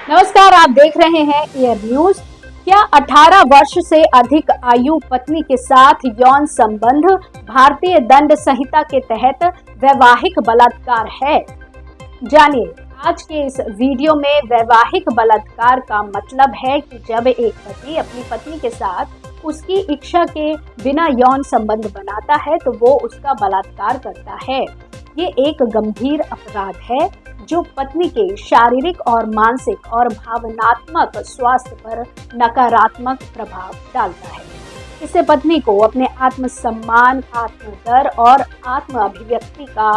नमस्कार, आप देख रहे हैं एयर न्यूज। क्या 18 वर्ष से अधिक आयु पत्नी के साथ यौन संबंध भारतीय दंड संहिता के तहत वैवाहिक बलात्कार है? जानिए आज के इस वीडियो में। वैवाहिक बलात्कार का मतलब है कि जब एक पति अपनी पत्नी के साथ उसकी इच्छा के बिना यौन संबंध बनाता है तो वो उसका बलात्कार करता है। ये एक गंभीर अपराध है जो पत्नी के शारीरिक और मानसिक और भावनात्मक स्वास्थ्य पर नकारात्मक प्रभाव डालता है। इससे पत्नी को अपने आत्मसम्मान, आत्मदर और आत्म अभिव्यक्ति का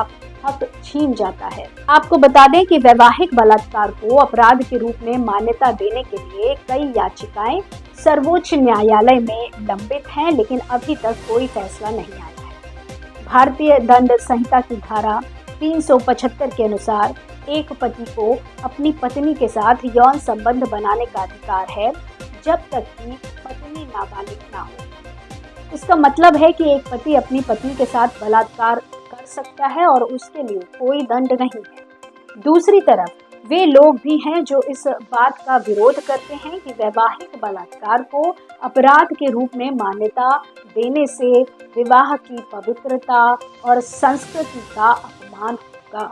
हक छीन जाता है। आपको बता दें कि वैवाहिक बलात्कार को अपराध के रूप में मान्यता देने के लिए कई याचिकाएं सर्वोच्च न्यायालय में लंबित हैं, लेकिन अभी तक कोई फैसला नहीं आया है। भारतीय दंड संहिता की धारा 375 के अनुसार एक पति को अपनी पत्नी के साथ यौन संबंध बनाने का अधिकार है जब तक कि पत्नी नाबालिग ना हो। इसका मतलब है कि एक पति अपनी पत्नी के साथ बलात्कार कर सकता है और उसके लिए कोई दंड नहीं है। दूसरी तरफ वे लोग भी हैं जो इस बात का विरोध करते हैं कि वैवाहिक बलात्कार को अपराध के रूप में मान्यता देने से विवाह की पवित्रता और संस्कृति का अपमान होगा।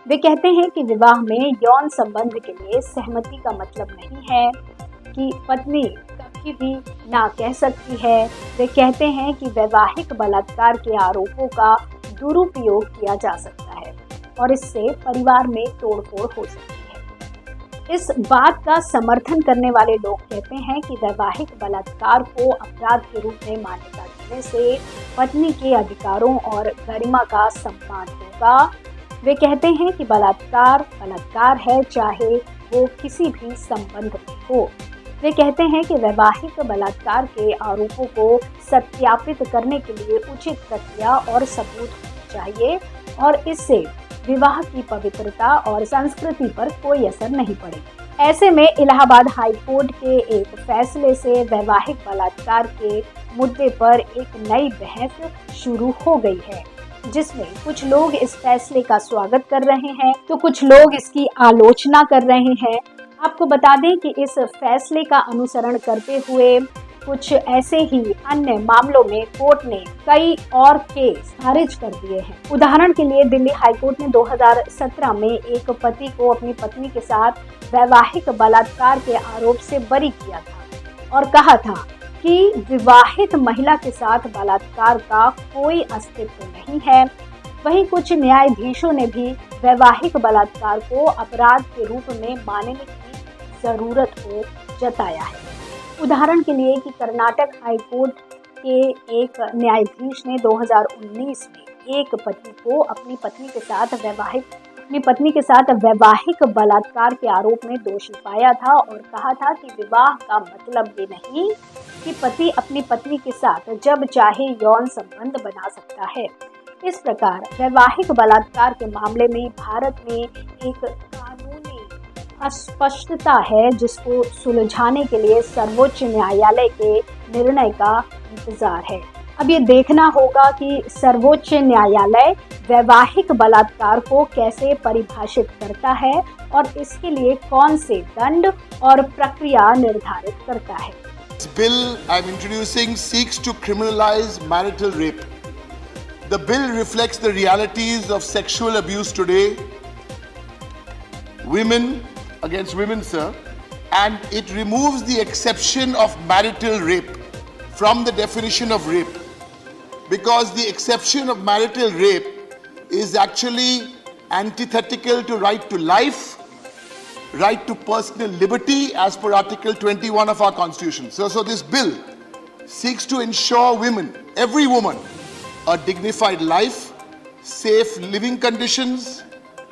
वे कहते हैं कि विवाह में यौन संबंध के लिए सहमति का मतलब नहीं है कि पत्नी कभी भी ना कह सकती है। वे कहते हैं कि वैवाहिक बलात्कार के आरोपों का दुरुपयोग किया जा सकता है और इससे परिवार में तोड़फोड़ हो सकती है। इस बात का समर्थन करने वाले लोग कहते हैं कि वैवाहिक बलात्कार को अपराध के रूप में मान्यता देने से पत्नी के अधिकारों और गरिमा का सम्मान होगा। वे कहते हैं कि बलात्कार है, चाहे वो किसी भी संबंध में हो। वे कहते हैं कि वैवाहिक बलात्कार के आरोपों को सत्यापित करने के लिए उचित प्रक्रिया और सबूत होने चाहिए और इससे विवाह की पवित्रता और संस्कृति पर कोई असर नहीं पड़ेगा। ऐसे में इलाहाबाद हाई कोर्ट के एक फैसले से वैवाहिक बलात्कार के मुद्दे पर एक नई बहस शुरू हो गई है, जिसमें कुछ लोग इस फैसले का स्वागत कर रहे हैं तो कुछ लोग इसकी आलोचना कर रहे हैं। आपको बता दें कि इस फैसले का अनुसरण करते हुए कुछ ऐसे ही अन्य मामलों में कोर्ट ने कई और केस खारिज कर दिए हैं। उदाहरण के लिए दिल्ली हाईकोर्ट ने 2017 में एक पति को अपनी पत्नी के साथ वैवाहिक बलात्कार के आरोप से बरी किया था और कहा था कि विवाहित महिला के साथ बलात्कार का कोई अस्तित्व नहीं है। वहीं कुछ न्यायाधीशों ने भी वैवाहिक बलात्कार को अपराध के रूप में मानने की जरूरत को जताया है। उदाहरण के लिए कि कर्नाटक हाई कोर्ट के एक न्यायाधीश ने 2019 में एक पति को अपनी पत्नी के साथ वैवाहिक बलात्कार के आरोप में दोषी पाया था और कहा था कि विवाह का मतलब ये नहीं कि पति अपनी पत्नी के साथ जब चाहे यौन संबंध बना सकता है। इस प्रकार वैवाहिक बलात्कार के मामले में भारत में एक कानूनी अस्पष्टता है जिसको सुलझाने के लिए सर्वोच्च न्यायालय के निर्णय का इंतजार है। अब ये देखना होगा कि सर्वोच्च न्यायालय वैवाहिक बलात्कार को कैसे परिभाषित करता है और इसके लिए कौन से दंड और प्रक्रिया निर्धारित करता है। This bill I'm introducing seeks to criminalize marital rape. The bill reflects the realities of sexual abuse today, women against women, sir, and it removes the exception of marital rape from the definition of rape, because the exception of marital rape is actually antithetical to right to life, right to personal liberty as per Article 21 of our Constitution. So this bill seeks to ensure women, every woman, a dignified life, safe living conditions,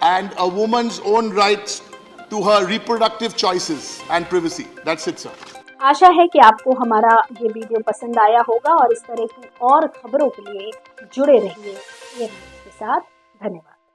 and a woman's own rights to her reproductive choices and privacy. That's it, sir. आशा है कि आपको हमारा ये video पसंद आया होगा और इस तरह की और खबरों के लिए जुड़े रहिए एयर न्यूज़ के साथ। धन्यवाद।